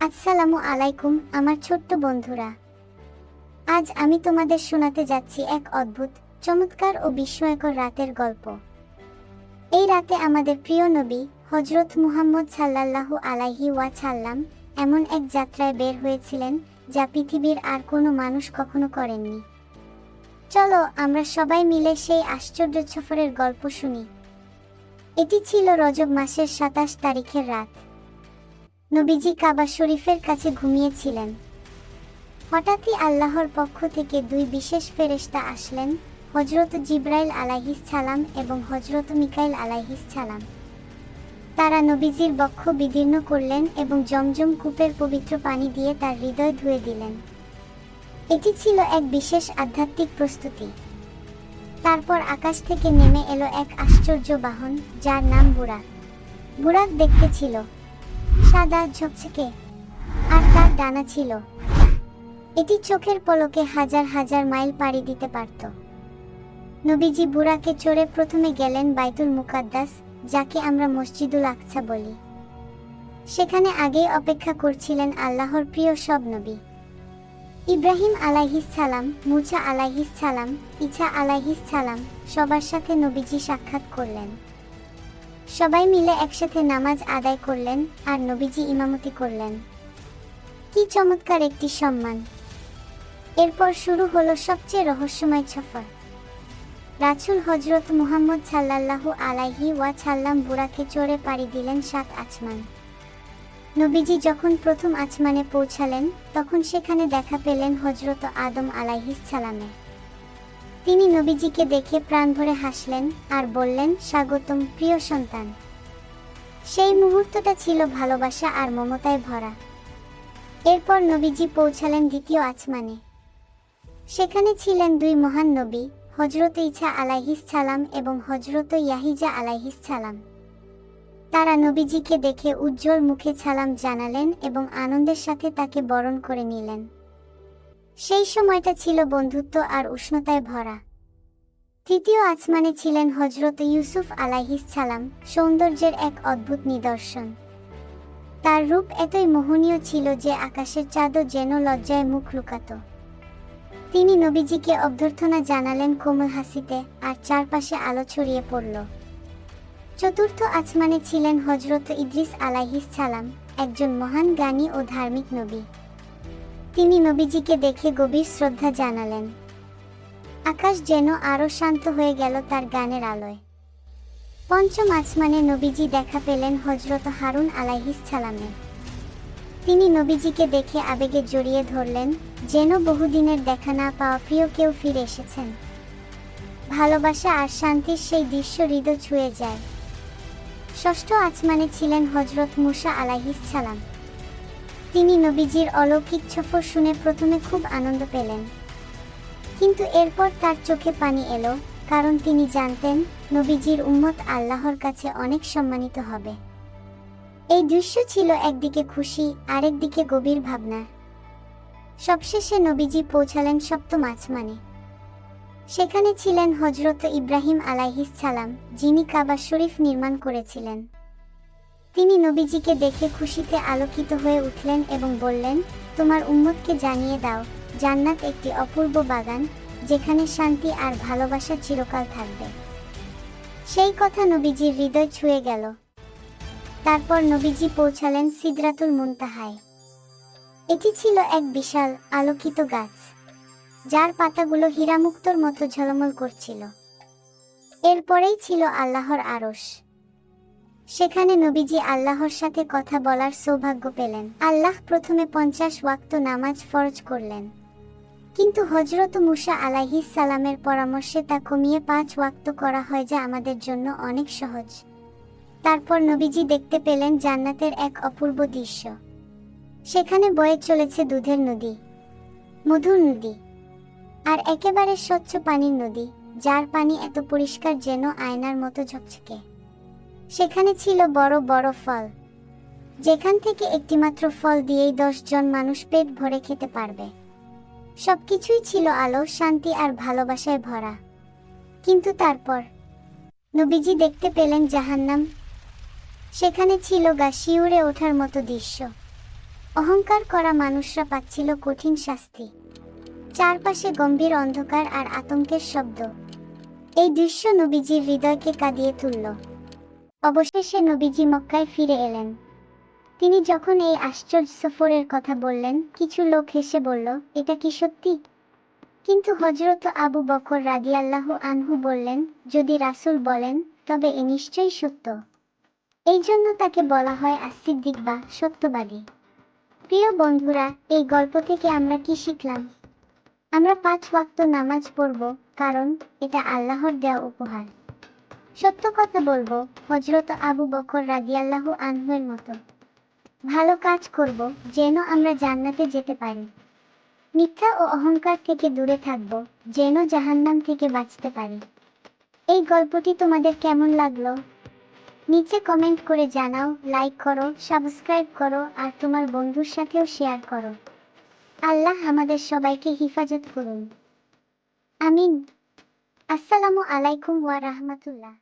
আসসালামু আলাইকুম আমার ছোট্ট বন্ধুরা। আজ আমি তোমাদের শোনাতে যাচ্ছি এক অদ্ভুত, চমৎকার ও বিস্ময়কর রাতের গল্প। এই রাতে আমাদের প্রিয় নবী হযরত মুহাম্মদ সাল্লাল্লাহু আলাইহি ওয়াসাল্লাম এমন এক যাত্রায় বের হয়েছিলেন যা পৃথিবীর আর কোনো মানুষ কখনো করেননি। চলো আমরা সবাই মিলে সেই আশ্চর্য সফরের গল্প শুনি। এটি ছিল রজব মাসের ২৭ তারিখের রাত। নবীজি কাবা শরীফের কাছে ঘুমিয়েছিলেন। হঠাৎই আল্লাহর পক্ষ থেকে দুই বিশেষ ফেরেশতা আসলেন, হযরত জিবরাইল আলাইহিস সালাম এবং হযরত মিকাইল আলাইহিস সালাম। তারা নবীজির বক্ষ বিদীর্ণ করলেন এবং জমজম কূপের পবিত্র পানি দিয়ে তার হৃদয় ধুয়ে দিলেন। এটি ছিল এক বিশেষ আধ্যাত্মিক প্রস্তুতি। তারপর আকাশ থেকে নেমে এলো এক আশ্চর্য বাহন, যার নাম বুরাক। বুরাক দেখতে ছিল সাদা ঝকঝকে, আর তার ডানা ছিল। এটি চোখের পলকে হাজার হাজার মাইল পাড়ি দিতে পারত। নবীজি বুরাকে চড়ে প্রথমে গেলেন বাইতুল মুকাদ্দাস, যাকে আমরা মসজিদুল আকসা বলি। সেখানে আগেই অপেক্ষা করছিলেন আল্লাহর প্রিয় সব নবী। ইব্রাহিম আলাইহিস সালাম, মুসা আলাইহিস সালাম, ঈসা আলাইহিস সালাম, সবার সাথে নবীজি সাক্ষাৎ করলেন। সবাই মিলে একসাথে নামাজ আদায় করলেন আর নবীজি ইমামতি করলেন। কি চমৎকার একটি সম্মান! এরপর শুরু হলো সবচেয়ে রহস্যময় সফর। রাসূল হযরত মুহাম্মদ সাল্লাল্লাহু আলাইহি ওয়াসাল্লাম বুরাকে চড়ে পাড়ি দিলেন ৭ আসমান। নবীজি যখন প্রথম আসমানে পৌঁছালেন, তখন সেখানে দেখা পেলেন হযরত আদম আলাইহিস সালামের। তিনি নবীজিকে দেখে প্রাণ ভরে হাসলেন আর বললেন, স্বাগতম প্রিয় সন্তান। সেই মুহূর্তটা ছিল ভালোবাসা আর মমতায় ভরা। এরপর নবীজি পৌঁছালেন দ্বিতীয় আসমানে। সেখানে ছিলেন দুই মহান নবী, হযরত ঈসা আলাইহিস সালাম এবং হযরত ইয়াহিয়া আলাইহিস সালাম। তারা নবীজিকে দেখে উজ্জ্বল মুখে সালাম জানালেন এবং আনন্দের সাথে তাকে বরণ করে নিলেন। সেই সময়টা ছিল বন্ধুত্ব আর উষ্ণতায় ভরা। তৃতীয় আসমানে ছিলেন হযরত ইউসুফ আলাইহিস সালাম, সৌন্দর্যের এক অদ্ভুত নিদর্শন। তার রূপ এতই মোহনীয় ছিল যে আকাশের চাঁদও যেন লজ্জায় মুখ লুকাত। তিনি নবীজিকে অভ্যর্থনা জানালেন কোমল হাসিতে, আর চারপাশে আলো ছড়িয়ে পড়ল। চতুর্থ আসমানে ছিলেন হযরত ইদ্রিস আলাইহিস সালাম, একজন মহান জ্ঞানী ও ধার্মিক নবী। তিনি নবীজিকে দেখে গভীর শ্রদ্ধা জানালেন। আকাশ যেন আরো শান্ত হয়ে গেল তার গানের আলোয়। পঞ্চম আসমানে নবীজি দেখা পেলেন হযরত হারুন আলাইহিস সালামের। তিনি নবীজিকে দেখে আবেগে জড়িয়ে ধরলেন, যেন বহুদিনের দেখা না পাওয়া প্রিয় কেউ ফিরে এসেছেন। ভালোবাসা আর শান্তির সেই দৃশ্য হৃদয় ছুঁয়ে যায়। ষষ্ঠ আসমানে ছিলেন হযরত মুসা আলাইহিস সালাম। তিনি নবীজির অলৌকিক সফর শুনে প্রথমে খুব আনন্দ পেলেন, কিন্তু এরপর তার চোখে পানি এলো, কারণ তিনি জানতেন নবীজির উম্মত আল্লাহর কাছে অনেক সম্মানিত হবে। এই দৃশ্য ছিল একদিকে খুশি, আরেকদিকে গভীর ভাবনা। সবশেষে নবীজি পৌঁছালেন সপ্তম আসমানে। সেখানে ছিলেন হযরত ইব্রাহিম আলাইহিস সালাম, যিনি কাবা শরীফ নির্মাণ করেছিলেন। তিনি নবীজিকে দেখে খুশিতে আলোকিত হয়ে উঠলেন এবং বললেন, তোমার উম্মতকে জানিয়ে দাও, জান্নাত একটি অপূর্ব বাগান, যেখানে শান্তি আর ভালোবাসা চিরকাল থাকবে। সেই কথা নবীজির হৃদয় ছুঁয়ে গেল। তারপর নবীজি পৌঁছালেন সিদরাতুল মুনতাহায়। এটি ছিল এক বিশাল আলোকিত গাছ, যার পাতাগুলো হীরামুক্তোর মতো ঝলমল করছিল। এরপরেই ছিল আল্লাহর আরশ। সেখানে নবীজি আল্লাহর সাথে কথা বলার সৌভাগ্য পেলেন। আল্লাহ প্রথমে 50 ওয়াক্ত নামাজ ফরজ করলেন, কিন্তু হযরত মুসা আলাইহিস সালামের পরামর্শে তা কমিয়ে 5 ওয়াক্ত করা হয়, যা আমাদের জন্য অনেক সহজ। তারপর নবীজি দেখতে পেলেন জান্নাতের এক অপূর্ব দৃশ্য। সেখানে বয়ে চলেছে দুধের নদী, মধুর নদী, আর একেবারে স্বচ্ছ পানির নদী, যার পানি এত পরিষ্কার যেন আয়নার মতো ঝকঝকে। সেখানে ছিল বড় বড় ফল, যেখান থেকে একটিমাত্র ফল দিয়েই 10 জন মানুষ পেট ভরে খেতে পারবে। সবকিছুই ছিল আলো, শান্তি আর ভালোবাসায় ভরা। কিন্তু তারপর নবীজি দেখতে পেলেন জাহান্নাম। সেখানে ছিল গা শিউরে ওঠার মতো দৃশ্য। অহংকার করা মানুষরা পাচ্ছিল কঠিন শাস্তি। চারপাশে গম্ভীর অন্ধকার আর আতঙ্কের শব্দ। এই দৃশ্য নবীজির হৃদয়কে কাঁদিয়ে তুলল। অবশেষে নবীজি মক্কায় ফিরে এলেন। তিনি যখন এই আশ্চর্য সফরের কথা বললেন, কিছু লোক হেসে বলল, এটা কি সত্যি? কিন্তু হযরত আবু বকর রাদিয়াল্লাহু আনহু বললেন, যদি রাসূল বলেন তবে এ নিশ্চয়ই সত্য। এই জন্য তাকে বলা হয় as-সিদ্দিক বা সত্যবাদী। প্রিয় বন্ধুরা, এই গল্প থেকে আমরা কি শিখলাম? আমরা 5 ওয়াক্ত নামাজ পড়ব, কারণ এটা আল্লাহর দেওয়া উপহার। সত্য কথা বলবো, হযরত আবু বকর রাদিয়াল্লাহু আনহুর মতো। ভালো কাজ করব, যেন আমরা জান্নাতে যেতে পারি। মিথ্যা ও অহংকার থেকে দূরে থাকব, যেন জাহান্নাম থেকে বাঁচতে পারি। এই গল্পটি তোমাদের কেমন লাগলো? নিচে কমেন্ট করে জানাও, লাইক করো, সাবস্ক্রাইব করো আর তোমার বন্ধুর সাথেও শেয়ার করো। আল্লাহ আমাদের সবাইকে হিফাজত করুন। আমিন। আসসালামু আলাইকুম ওয়া রাহমাতুল্লাহ।